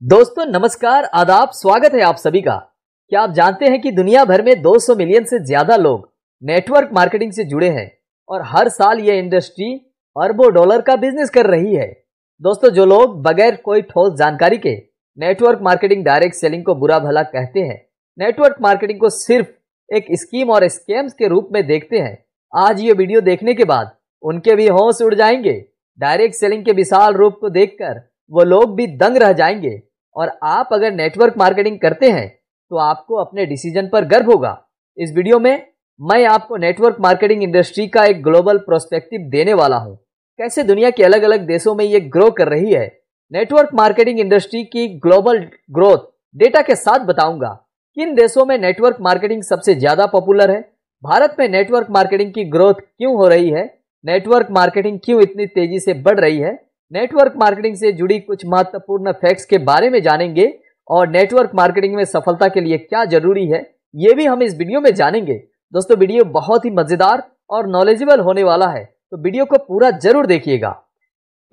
दोस्तों नमस्कार, आदाब, स्वागत है आप सभी का। क्या आप जानते हैं कि दुनिया भर में 200 मिलियन से ज्यादा लोग नेटवर्क मार्केटिंग से जुड़े हैं और हर साल यह इंडस्ट्री अरबों डॉलर का बिजनेस कर रही है। दोस्तों, जो लोग बगैर कोई ठोस जानकारी के नेटवर्क मार्केटिंग, डायरेक्ट सेलिंग को बुरा भला कहते हैं, नेटवर्क मार्केटिंग को सिर्फ एक स्कीम और स्कैम्स के रूप में देखते हैं, आज ये वीडियो देखने के बाद उनके भी होश उड़ जाएंगे। डायरेक्ट सेलिंग के विशाल रूप को देखकर वो लोग भी दंग रह जाएंगे। और आप अगर नेटवर्क मार्केटिंग करते हैं तो आपको अपने डिसीजन पर गर्व होगा। इस वीडियो में मैं आपको नेटवर्क मार्केटिंग इंडस्ट्री का एक ग्लोबल प्रोस्पेक्टिव देने वाला हूं। कैसे दुनिया के अलग अलग देशों में ये ग्रो कर रही है, नेटवर्क मार्केटिंग इंडस्ट्री की ग्लोबल ग्रोथ डेटा के साथ बताऊंगा। किन देशों में नेटवर्क मार्केटिंग सबसे ज्यादा पॉपुलर है, भारत में नेटवर्क मार्केटिंग की ग्रोथ क्यों हो रही है, नेटवर्क मार्केटिंग क्यों इतनी तेजी से बढ़ रही है, नेटवर्क मार्केटिंग से जुड़ी कुछ महत्वपूर्ण फैक्ट्स के बारे में जानेंगे और नेटवर्क मार्केटिंग में सफलता के लिए क्या जरूरी है, ये भी हम इस वीडियो में जानेंगे। दोस्तों, वीडियो बहुत ही मजेदार और नॉलेजेबल होने वाला है, तो वीडियो को पूरा जरूर देखिएगा,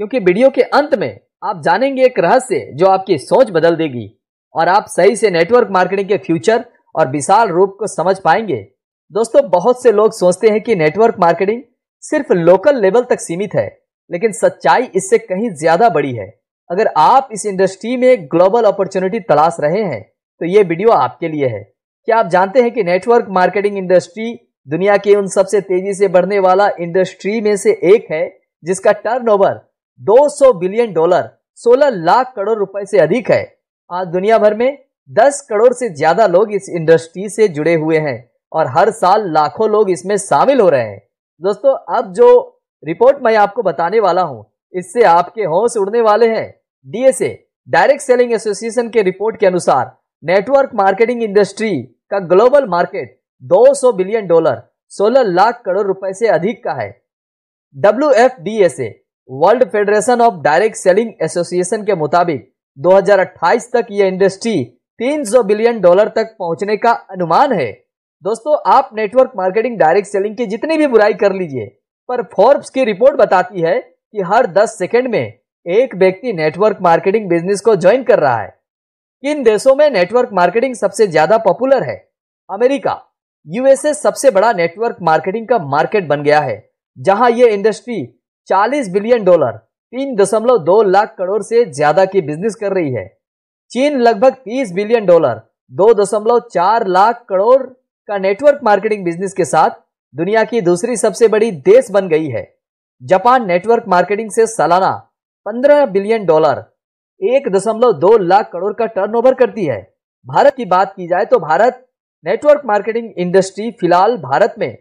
क्योंकि वीडियो के अंत में आप जानेंगे एक रहस्य जो आपकी सोच बदल देगी और आप सही से नेटवर्क मार्केटिंग के फ्यूचर और विशाल रूप को समझ पाएंगे। दोस्तों, बहुत से लोग सोचते हैं कि नेटवर्क मार्केटिंग सिर्फ लोकल लेवल तक सीमित है, लेकिन सच्चाई इससे कहीं ज्यादा बड़ी है। अगर आप इस इंडस्ट्री में ग्लोबल अपॉर्चुनिटी तलाश रहे हैं तो ये वीडियो आपके लिए है। क्या आप जानते हैं कि नेटवर्क मार्केटिंग इंडस्ट्री दुनिया के उन सबसे तेजी से बढ़ने वाला इंडस्ट्री में से एक है जिसका turnover 200 billion dollar 16 lakh crore रुपए से अधिक है। आज दुनिया भर में 10 करोड़ से ज्यादा लोग इस इंडस्ट्री से जुड़े हुए हैं और हर साल लाखों लोग इसमें शामिल हो रहे हैं। दोस्तों, अब जो रिपोर्ट मैं आपको बताने वाला हूं, इससे आपके होश उड़ने वाले हैं। डीएसए, डायरेक्ट सेलिंग एसोसिएशन के रिपोर्ट के अनुसार नेटवर्क मार्केटिंग इंडस्ट्री का global market 200 billion dollar 16 lakh crore रुपए से अधिक का है। WFDSA, world federation of direct selling association के मुताबिक 2028 तक यह इंडस्ट्री 300 बिलियन डॉलर तक पहुंचने का अनुमान है। दोस्तों, आप नेटवर्क मार्केटिंग, डायरेक्ट सेलिंग की जितनी भी बुराई कर लीजिए, पर फोर्ब्स की रिपोर्ट बताती है कि हर 10 सेकंड में एक व्यक्ति नेटवर्क मार्केटिंग बिजनेस को ज्वाइन कर रहा है। किन देशों में नेटवर्क मार्केटिंग सबसे ज्यादा पॉपुलर है? अमेरिका, यूएसए सबसे बड़ा नेटवर्क मार्केटिंग का मार्केट बन गया है, जहां यह industry 40 billion dollar 3.2 lakh crore से ज्यादा की बिजनेस कर रही है। चीन लगभग 30 बिलियन डॉलर 2.4 लाख करोड़ का नेटवर्क मार्केटिंग बिजनेस के साथ दुनिया की दूसरी सबसे बड़ी देश बन गई है। जापान नेटवर्क मार्केटिंग से सालाना 15 बिलियन डॉलर 1.2 लाख करोड़ का टर्नओवर करती है। भारत की बात की जाए तो भारत नेटवर्क मार्केटिंग इंडस्ट्री फिलहाल भारत में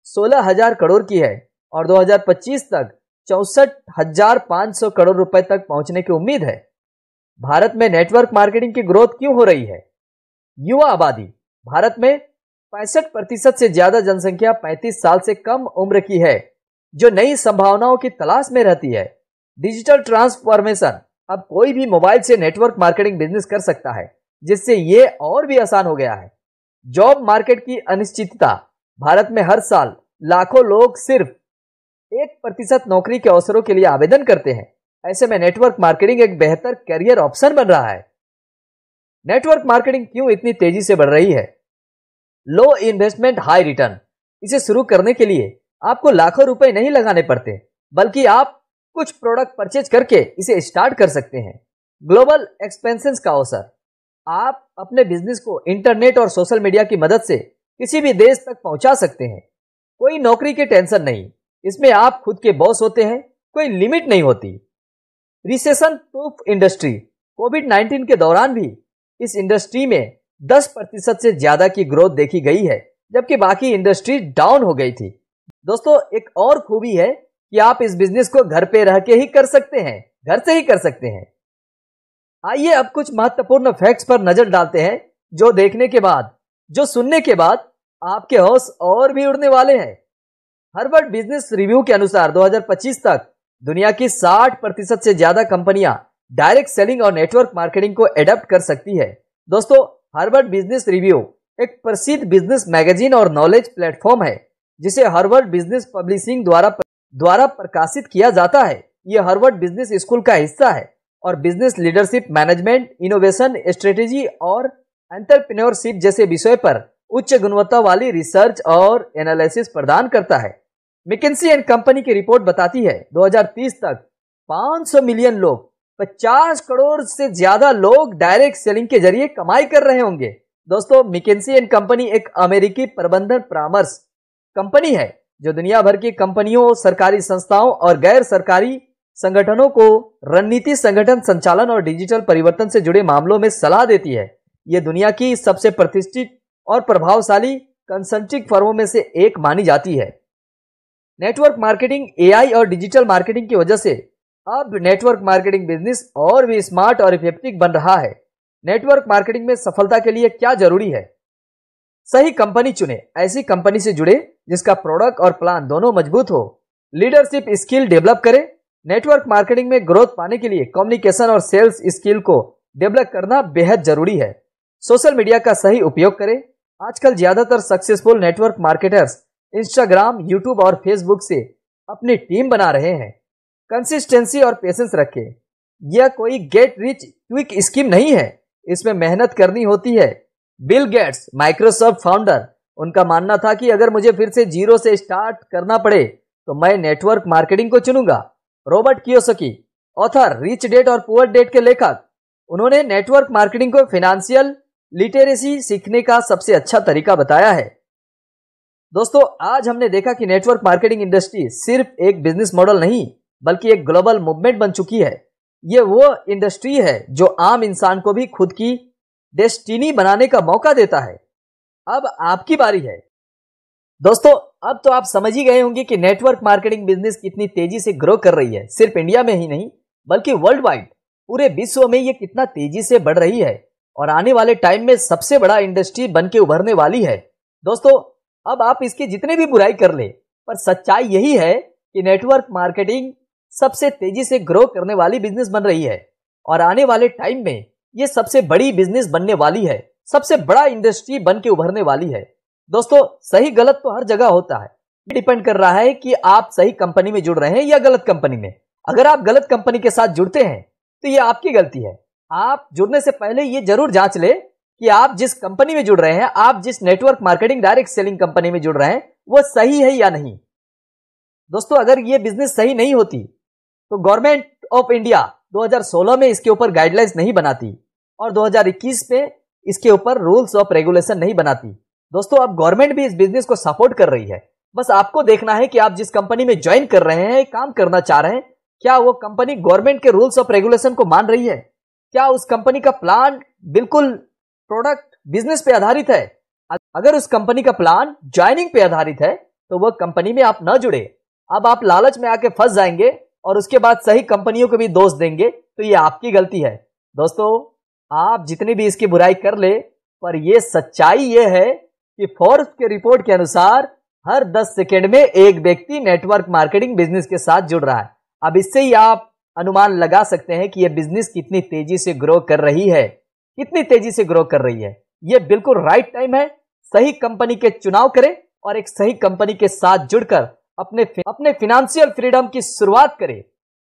16,000 करोड़ की है और 2025 तक 64,500 करोड़ रुपए तक पहुंचने की उम्मीद है। भारत में नेटवर्क मार्केटिंग की ग्रोथ क्यों हो रही है? युवा आबादी, भारत में 65% से ज्यादा जनसंख्या 35 साल से कम उम्र की है, जो नई संभावनाओं की तलाश में रहती है। डिजिटल ट्रांसफॉर्मेशन, अब कोई भी मोबाइल से नेटवर्क मार्केटिंग बिजनेस कर सकता है, जिससे ये और भी आसान हो गया है। जॉब मार्केट की अनिश्चितता, भारत में हर साल लाखों लोग सिर्फ 1% नौकरी के अवसरों के लिए आवेदन करते हैं। ऐसे में नेटवर्क मार्केटिंग एक बेहतर करियर ऑप्शन बन रहा है। नेटवर्क मार्केटिंग क्यों इतनी तेजी से बढ़ रही है? लो इन्वेस्टमेंट हाई रिटर्न, इसे शुरू करने के लिए आपको लाखों रुपए नहीं लगाने पड़ते, बल्कि आप कुछ प्रोडक्ट परचेज करके इसे स्टार्ट कर सकते हैं। ग्लोबल एक्सपेंशन का अवसर, आप अपने बिजनेस को इंटरनेट और सोशल मीडिया की मदद से किसी भी देश तक पहुंचा सकते हैं। कोई नौकरी की टेंशन नहीं, इसमें आप खुद के बॉस होते हैं, कोई लिमिट नहीं होती। रिसेशन प्रूफ इंडस्ट्री, कोविड-19 के दौरान भी इस इंडस्ट्री में 10% से ज्यादा की ग्रोथ देखी गई है, जबकि बाकी इंडस्ट्री डाउन हो गई थी। दोस्तों, एक और खूबी है कि आप इस बिजनेस को घर पे रह के ही कर सकते हैं, घर से ही कर सकते हैं। आइए अब कुछ महत्वपूर्ण फैक्ट्स पर नजर डालते हैं, जो देखने के बाद, जो सुनने के बाद आपके होश और भी उड़ने वाले हैं। हार्वर्ड बिजनेस रिव्यू के अनुसार 2025 तक दुनिया की 60% से ज्यादा कंपनियां डायरेक्ट सेलिंग और नेटवर्क मार्केटिंग को एडॉप्ट कर सकती है। दोस्तों, हार्वर्ड बिजनेस रिव्यू एक प्रसिद्ध बिजनेस मैगजीन और नॉलेज प्लेटफॉर्म है, जिसे हार्वर्ड बिजनेस पब्लिशिंग द्वारा प्रकाशित किया जाता है। यह हार्वर्ड बिजनेस स्कूल का हिस्सा है और business leadership, management, innovation, strategy और एंटरप्रेन्योरशिप जैसे विषय पर उच्च गुणवत्ता वाली रिसर्च और एनालिसिस प्रदान करता है। मैकिन्सी एंड कंपनी की रिपोर्ट बताती है 2030 तक 500 मिलियन लोग, 50 करोड़ से ज्यादा लोग डायरेक्ट सेलिंग के जरिए कमाई कर रहे होंगे। दोस्तों, मैकिन्सी एंड कंपनी एक अमेरिकी प्रबंधन परामर्श कंपनी है जो दुनिया भर की कंपनियों, सरकारी संस्थाओं और गैर सरकारी संगठनों को रणनीति, संगठन संचालन और डिजिटल परिवर्तन से जुड़े मामलों में सलाह देती है। ये दुनिया की सबसे प्रतिष्ठित और प्रभावशाली कंसल्टिंग फर्मों में से एक मानी जाती है। नेटवर्क मार्केटिंग, एआई और डिजिटल मार्केटिंग की वजह से अब नेटवर्क मार्केटिंग बिजनेस और भी स्मार्ट और इफेक्टिव बन रहा है। नेटवर्क मार्केटिंग में सफलता के लिए क्या जरूरी है? सही कंपनी चुने, ऐसी कंपनी से जुड़े जिसका प्रोडक्ट और प्लान दोनों मजबूत हो। लीडरशिप स्किल डेवलप करें। नेटवर्क मार्केटिंग में ग्रोथ पाने के लिए कम्युनिकेशन और सेल्स स्किल को डेवलप करना बेहद जरूरी है। सोशल मीडिया का सही उपयोग करें। आजकल ज्यादातर successful network marketers Instagram, YouTube और फेसबुक से अपनी टीम बना रहे हैं। कंसिस्टेंसी और पेशेंस रखें। यह कोई गेट रिच क्विक स्कीम नहीं है, इसमें मेहनत करनी होती है। बिल गेट्स, माइक्रोसॉफ्ट फाउंडर, उनका मानना था कि अगर मुझे फिर से जीरो से स्टार्ट करना पड़े तो मैं नेटवर्क मार्केटिंग को चुनूंगा। Robert Kiyosaki, author, rich dad और पुअर डैड के लेखक, उन्होंने नेटवर्क मार्केटिंग को फाइनेंशियल लिटरेसी सीखने का सबसे अच्छा तरीका बताया है। दोस्तों, आज हमने देखा कि नेटवर्क मार्केटिंग इंडस्ट्री सिर्फ एक बिजनेस मॉडल नहीं बल्कि एक ग्लोबल मूवमेंट बन चुकी है। ये वो इंडस्ट्री है जो आम इंसान को भी खुद की डेस्टिनी बनाने का मौका देता है। अब आपकी बारी है। दोस्तों, अब तो आप समझ ही गए होंगे कि नेटवर्क मार्केटिंग बिजनेस कितनी तेजी से ग्रो कर रही है। सिर्फ इंडिया में ही नहीं बल्कि वर्ल्ड वाइड, पूरे विश्व में ये कितना तेजी से बढ़ रही है और आने वाले टाइम में सबसे बड़ा इंडस्ट्री बन के उभरने वाली है। दोस्तों, अब आप इसकी जितने भी बुराई कर ले, पर सच्चाई यही है कि नेटवर्क मार्केटिंग सबसे तेजी से ग्रो करने वाली बिजनेस बन रही है और आने वाले टाइम में ये सबसे बड़ी बिजनेस बनने वाली है, सबसे बड़ा इंडस्ट्री बन के उभरने वाली है। दोस्तों, सही गलत तो हर जगह होता है, डिपेंड कर रहा है कि आप सही कंपनी में जुड़ रहे हैं या गलत कंपनी में। अगर आप गलत कंपनी के साथ जुड़ते हैं तो ये आपकी गलती है। आप जुड़ने से पहले ये जरूर जांच ले कि आप जिस कंपनी में जुड़ रहे हैं, आप जिस network marketing direct selling company में जुड़ रहे हैं, वो सही है या नहीं। दोस्तों, अगर ये बिजनेस सही नहीं होती तो गवर्नमेंट ऑफ इंडिया 2016 में इसके ऊपर गाइडलाइंस नहीं बनाती और 2021 में इसके ऊपर रूल्स ऑफ रेगुलेशन नहीं बनाती। दोस्तों, अब गवर्नमेंट भी इस बिजनेस को सपोर्ट कर रही है। बस आपको देखना है कि आप जिस कंपनी में ज्वाइन कर रहे हैं, काम करना चाह रहे हैं, क्या वो कंपनी गवर्नमेंट के रूल्स ऑफ रेगुलेशन को मान रही है? क्या उस कंपनी का प्लान बिल्कुल प्रोडक्ट बिजनेस पे आधारित है? अगर उस कंपनी का प्लान ज्वाइनिंग पे आधारित है तो वह कंपनी में आप न जुड़े। अब आप लालच में आके फंस जाएंगे और उसके बाद सही कंपनियों को भी दोष देंगे, तो ये आपकी गलती है। दोस्तों, आप जितनी भी इसकी बुराई कर ले, पर यह सच्चाई ये है कि फोर्ब्स के रिपोर्ट के अनुसार हर 10 सेकेंड में एक व्यक्ति नेटवर्क मार्केटिंग बिजनेस के साथ जुड़ रहा है। अब इससे ही आप अनुमान लगा सकते हैं कि यह बिजनेस कितनी तेजी से ग्रो कर रही है, कितनी तेजी से ग्रो कर रही है। यह बिल्कुल राइट टाइम है। सही कंपनी के चुनाव करें और एक सही कंपनी के साथ जुड़कर अपने फिनेंशियल फ्रीडम की शुरुआत करें।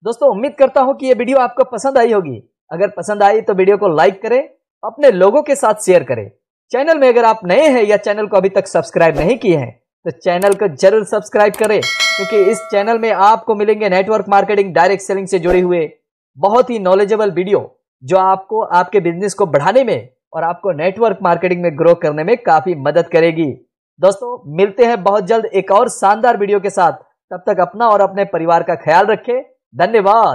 दोस्तों, उम्मीद करता हूं कि यह वीडियो आपको पसंद आई होगी। अगर पसंद आई तो वीडियो को लाइक करें, अपने लोगों के साथ शेयर करें। चैनल में अगर आप नए हैं या चैनल को अभी तक सब्सक्राइब नहीं किए हैं तो चैनल को जरूर सब्सक्राइब करें, क्योंकि इस चैनल में आपको मिलेंगे नेटवर्क मार्केटिंग डायरेक्ट सेलिंग से जुड़े हुए बहुत ही नॉलेजेबल वीडियो जो आपको आपके बिजनेस को बढ़ाने में और आपको नेटवर्क मार्केटिंग में ग्रो करने में काफी मदद करेगी। दोस्तों, मिलते हैं बहुत जल्द एक और शानदार वीडियो के साथ। तब तक अपना और अपने परिवार का ख्याल रखें। धन्यवाद।